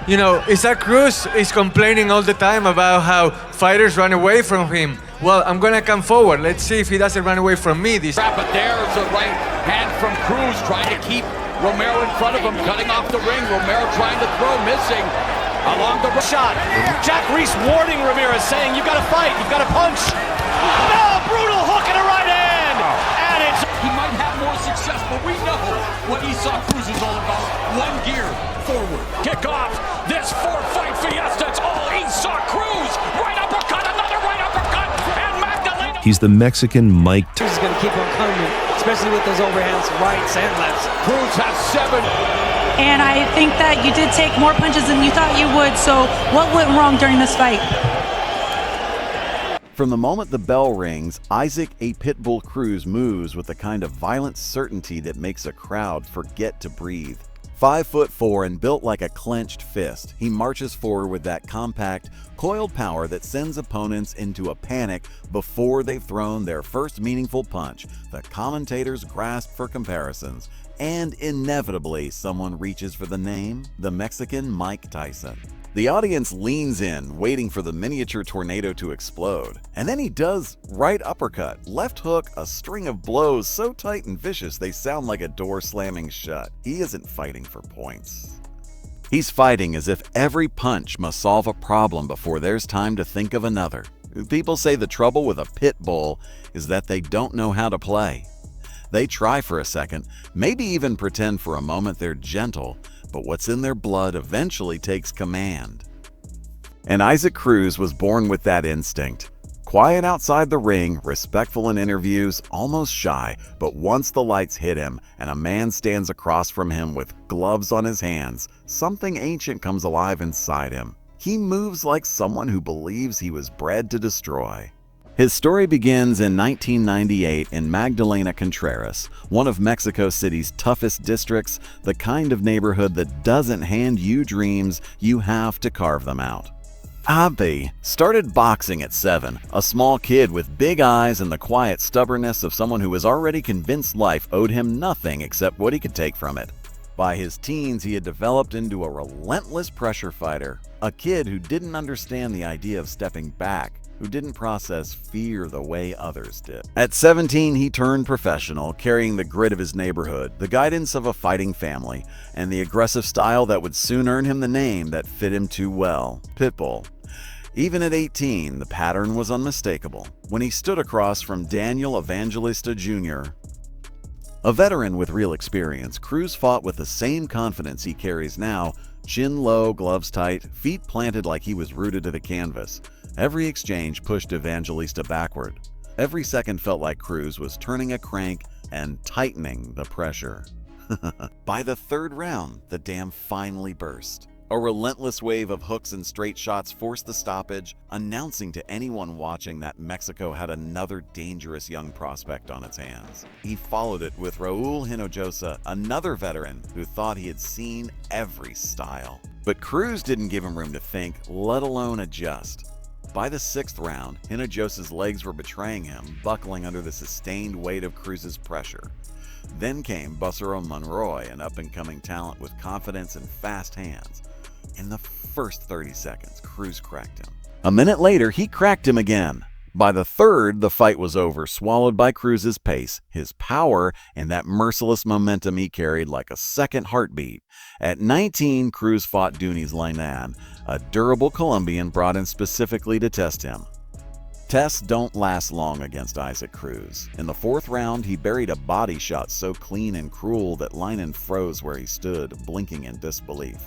You know, Isaac Cruz is complaining all the time about how fighters run away from him. Well, I'm gonna come forward. Let's see if he doesn't run away from me this time. But there's a right hand from Cruz trying to keep Romero in front of him, cutting off the ring. Romero trying to throw, missing along the shot. Jack Reese warning Ramirez, saying, "You've got to fight, you've got to punch." Oh, brutal hook and a right hand, and it's. He might have more success, but we know what Isaac Cruz is all about. One gear forward. Kick off this four-fight fiesta. It's all Isaac Cruz. Right uppercut, another right uppercut, and Magdalena. He's the Mexican Mike Tyson. Cruz is going to keep on coming, especially with those overhands, rights and lefts. Cruz has 7. And I think that you did take more punches than you thought you would. So what went wrong during this fight? From the moment the bell rings, Isaac A. Pitbull Cruz moves with the kind of violent certainty that makes a crowd forget to breathe. 5'4" and built like a clenched fist, he marches forward with that compact, coiled power that sends opponents into a panic before they've thrown their first meaningful punch. The commentators grasp for comparisons, and inevitably someone reaches for the name, the Mexican Mike Tyson. The audience leans in, waiting for the miniature tornado to explode. And then he does right uppercut, left hook, a string of blows so tight and vicious they sound like a door slamming shut. He isn't fighting for points. He's fighting as if every punch must solve a problem before there's time to think of another. People say the trouble with a pit bull is that they don't know how to play. They try for a second, maybe even pretend for a moment they're gentle, but what's in their blood eventually takes command. And Isaac Cruz was born with that instinct. Quiet outside the ring, respectful in interviews, almost shy, but once the lights hit him and a man stands across from him with gloves on his hands, something ancient comes alive inside him. He moves like someone who believes he was bred to destroy. His story begins in 1998 in Magdalena Contreras, one of Mexico City's toughest districts, the kind of neighborhood that doesn't hand you dreams, you have to carve them out. Abe started boxing at 7, a small kid with big eyes and the quiet stubbornness of someone who was already convinced life owed him nothing except what he could take from it. By his teens, he had developed into a relentless pressure fighter, a kid who didn't understand the idea of stepping back, who didn't process fear the way others did. At 17, he turned professional, carrying the grit of his neighborhood, the guidance of a fighting family, and the aggressive style that would soon earn him the name that fit him too well, Pitbull. Even at 18, the pattern was unmistakable. When he stood across from Daniel Evangelista Jr., a veteran with real experience, Cruz fought with the same confidence he carries now, chin low, gloves tight, feet planted like he was rooted to the canvas. Every exchange pushed Evangelista backward. Every second felt like Cruz was turning a crank and tightening the pressure. By the third round, the dam finally burst. A relentless wave of hooks and straight shots forced the stoppage, announcing to anyone watching that Mexico had another dangerous young prospect on its hands. He followed it with Raul Hinojosa, another veteran who thought he had seen every style. But Cruz didn't give him room to think, let alone adjust. By the 6th round, Hinojosa's legs were betraying him, buckling under the sustained weight of Cruz's pressure. Then came Busero Monroy, an up-and-coming talent with confidence and fast hands. In the first 30 seconds, Cruz cracked him. A minute later, he cracked him again. By the third, the fight was over, swallowed by Cruz's pace, his power, and that merciless momentum he carried like a second heartbeat. At 19, Cruz fought Dunis Lainan, a durable Colombian brought in specifically to test him. Tests don't last long against Isaac Cruz. In the 4th round, he buried a body shot so clean and cruel that Lainan froze where he stood, blinking in disbelief.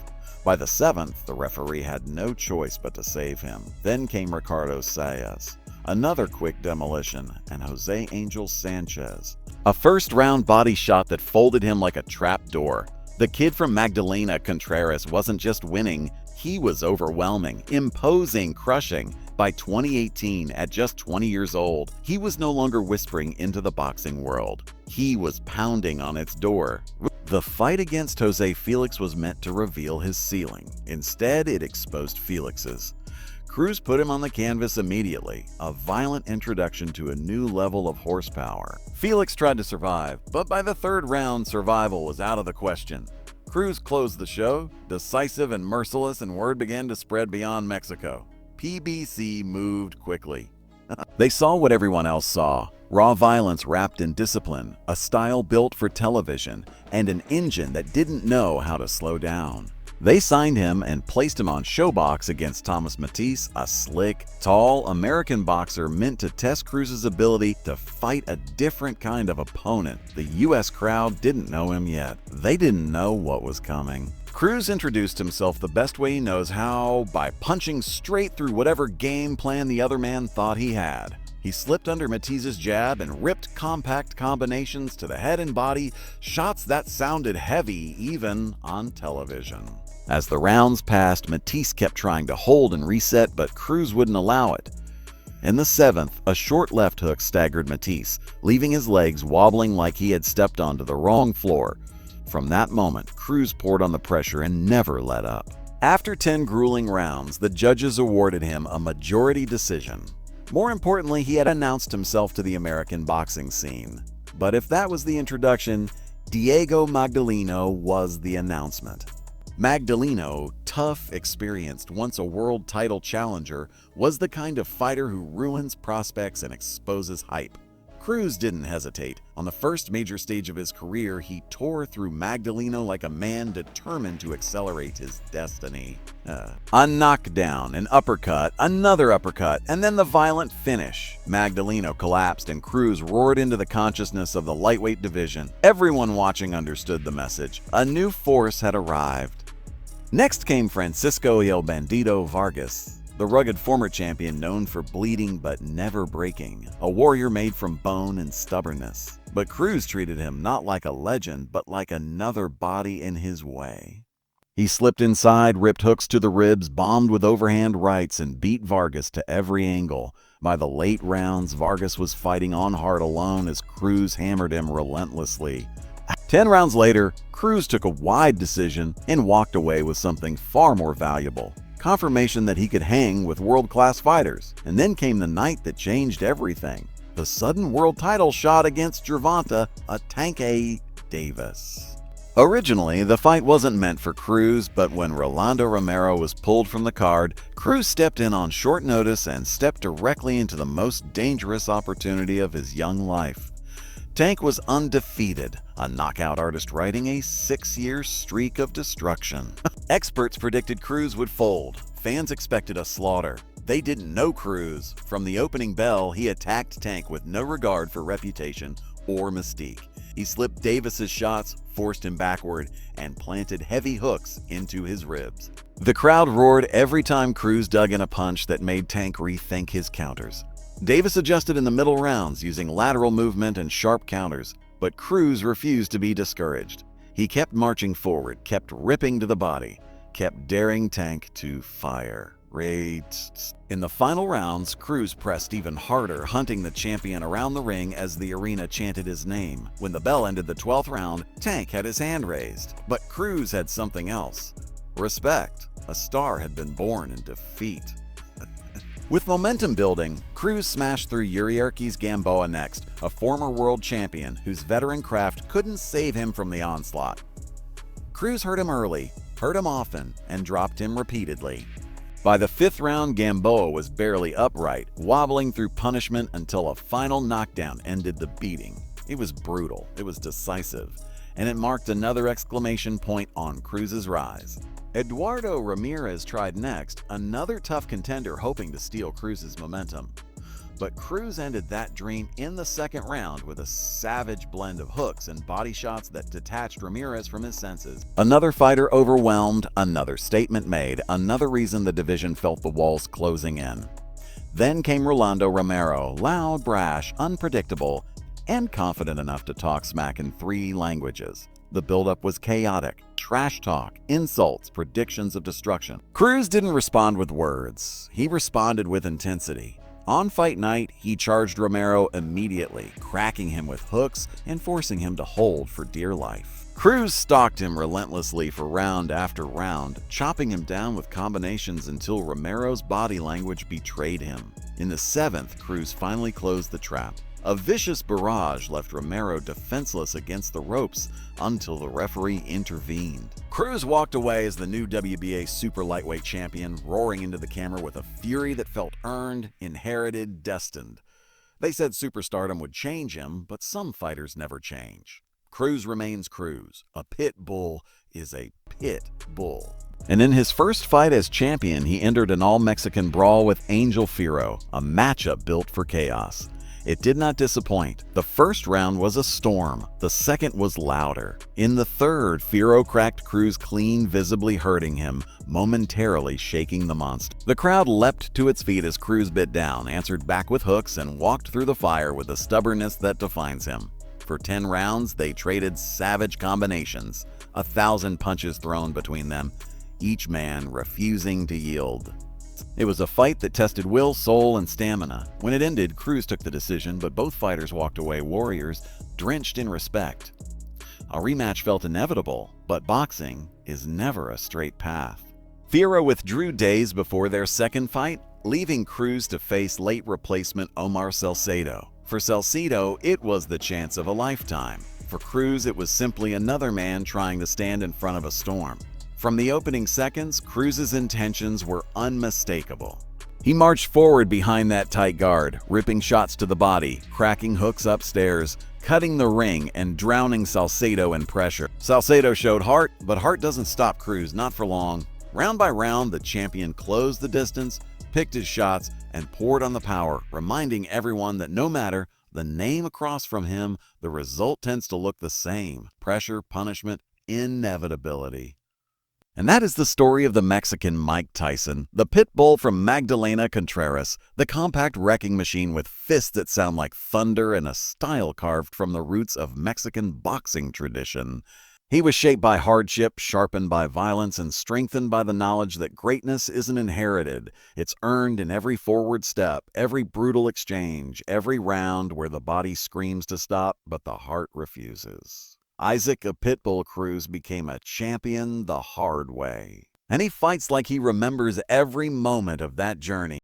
By the 7th, the referee had no choice but to save him. Then came Ricardo Saez, another quick demolition, and Jose Angel Sanchez, a first-round body shot that folded him like a trapdoor. The kid from Magdalena Contreras wasn't just winning, he was overwhelming, imposing, crushing. By 2018, at just 20 years old, he was no longer whispering into the boxing world. He was pounding on its door. The fight against Jose Felix was meant to reveal his ceiling. Instead, it exposed Felix's. Cruz put him on the canvas immediately, a violent introduction to a new level of horsepower. Felix tried to survive, but by the 3rd round, survival was out of the question. Cruz closed the show, decisive and merciless, and word began to spread beyond Mexico. PBC moved quickly. They saw what everyone else saw: raw violence wrapped in discipline, a style built for television, and an engine that didn't know how to slow down. They signed him and placed him on ShoBox against Thomas Matisse, a slick, tall American boxer meant to test Cruz's ability to fight a different kind of opponent. The U.S. crowd didn't know him yet. They didn't know what was coming. Cruz introduced himself the best way he knows how, by punching straight through whatever game plan the other man thought he had. He slipped under Matisse's jab and ripped compact combinations to the head and body, shots that sounded heavy even on television. As the rounds passed, Matisse kept trying to hold and reset, but Cruz wouldn't allow it. In the 7th, a short left hook staggered Matisse, leaving his legs wobbling like he had stepped onto the wrong floor. From that moment, Cruz poured on the pressure and never let up. After 10 grueling rounds, the judges awarded him a majority decision. More importantly, he had announced himself to the American boxing scene. But if that was the introduction, Diego Magdaleno was the announcement. Magdaleno, tough, experienced, once a world title challenger, was the kind of fighter who ruins prospects and exposes hype. Cruz didn't hesitate. On the first major stage of his career, he tore through Magdaleno like a man determined to accelerate his destiny. A knockdown, an uppercut, another uppercut, and then the violent finish. Magdaleno collapsed and Cruz roared into the consciousness of the lightweight division. Everyone watching understood the message. A new force had arrived. Next came Francisco El Bandido Vargas, the rugged former champion known for bleeding but never breaking, a warrior made from bone and stubbornness. But Cruz treated him not like a legend, but like another body in his way. He slipped inside, ripped hooks to the ribs, bombed with overhand rights, and beat Vargas to every angle. By the late rounds, Vargas was fighting on hard alone as Cruz hammered him relentlessly. 10 rounds later, Cruz took a wide decision and walked away with something far more valuable: confirmation that he could hang with world-class fighters. And then came the night that changed everything: the sudden world title shot against Gervonta, a Tank Davis. Originally, the fight wasn't meant for Cruz, but when Rolando Romero was pulled from the card, Cruz stepped in on short notice and stepped directly into the most dangerous opportunity of his young life. Tank was undefeated, a knockout artist riding a 6-year streak of destruction. Experts predicted Cruz would fold. Fans expected a slaughter. They didn't know Cruz. From the opening bell, he attacked Tank with no regard for reputation or mystique. He slipped Davis's shots, forced him backward, and planted heavy hooks into his ribs. The crowd roared every time Cruz dug in a punch that made Tank rethink his counters. Davis adjusted in the middle rounds using lateral movement and sharp counters, but Cruz refused to be discouraged. He kept marching forward, kept ripping to the body, kept daring Tank to fire. In the final rounds, Cruz pressed even harder, hunting the champion around the ring as the arena chanted his name. When the bell ended the 12th round, Tank had his hand raised. But Cruz had something else: respect. A star had been born in defeat. With momentum building, Cruz smashed through Yuriorkis Gamboa next, a former world champion whose veteran craft couldn't save him from the onslaught. Cruz hurt him early, hurt him often, and dropped him repeatedly. By the 5th round, Gamboa was barely upright, wobbling through punishment until a final knockdown ended the beating. It was brutal, it was decisive, and it marked another exclamation point on Cruz's rise. Eduardo Ramirez tried next, another tough contender hoping to steal Cruz's momentum. But Cruz ended that dream in the 2nd round with a savage blend of hooks and body shots that detached Ramirez from his senses. Another fighter overwhelmed, another statement made, another reason the division felt the walls closing in. Then came Rolando Romero, loud, brash, unpredictable, and confident enough to talk smack in 3 languages. The buildup was chaotic: trash talk, insults, predictions of destruction. Cruz didn't respond with words. He responded with intensity. On fight night, he charged Romero immediately, cracking him with hooks and forcing him to hold for dear life. Cruz stalked him relentlessly for round after round, chopping him down with combinations until Romero's body language betrayed him. In the 7th, Cruz finally closed the trap. A vicious barrage left Romero defenseless against the ropes until the referee intervened. Cruz walked away as the new WBA Super Lightweight Champion, roaring into the camera with a fury that felt earned, inherited, destined. They said superstardom would change him, but some fighters never change. Cruz remains Cruz. A pit bull is a pit bull. And in his first fight as champion, he entered an all-Mexican brawl with Angel Fierro, a matchup built for chaos. It did not disappoint. The first round was a storm. The second was louder. In the third, Fierro cracked Cruz clean, visibly hurting him, momentarily shaking the monster. The crowd leapt to its feet as Cruz bit down, answered back with hooks, and walked through the fire with the stubbornness that defines him. For 10 rounds, they traded savage combinations, 1,000 punches thrown between them, each man refusing to yield. It was a fight that tested will, soul, and stamina. When it ended, Cruz took the decision, but both fighters walked away warriors, drenched in respect. A rematch felt inevitable, but boxing is never a straight path. Fierro withdrew days before their second fight, leaving Cruz to face late replacement Omar Salcedo. For Salcedo, it was the chance of a lifetime. For Cruz, it was simply another man trying to stand in front of a storm. From the opening seconds, Cruz's intentions were unmistakable. He marched forward behind that tight guard, ripping shots to the body, cracking hooks upstairs, cutting the ring, and drowning Salcedo in pressure. Salcedo showed heart, but heart doesn't stop Cruz, not for long. Round by round, the champion closed the distance, picked his shots, and poured on the power, reminding everyone that no matter the name across from him, the result tends to look the same: pressure, punishment, inevitability. And that is the story of the Mexican Mike Tyson, the pit bull from Magdalena Contreras, the compact wrecking machine with fists that sound like thunder and a style carved from the roots of Mexican boxing tradition. He was shaped by hardship, sharpened by violence, and strengthened by the knowledge that greatness isn't inherited. It's earned in every forward step, every brutal exchange, every round where the body screams to stop, but the heart refuses. Isaac a Pitbull Cruz became a champion the hard way. And he fights like he remembers every moment of that journey.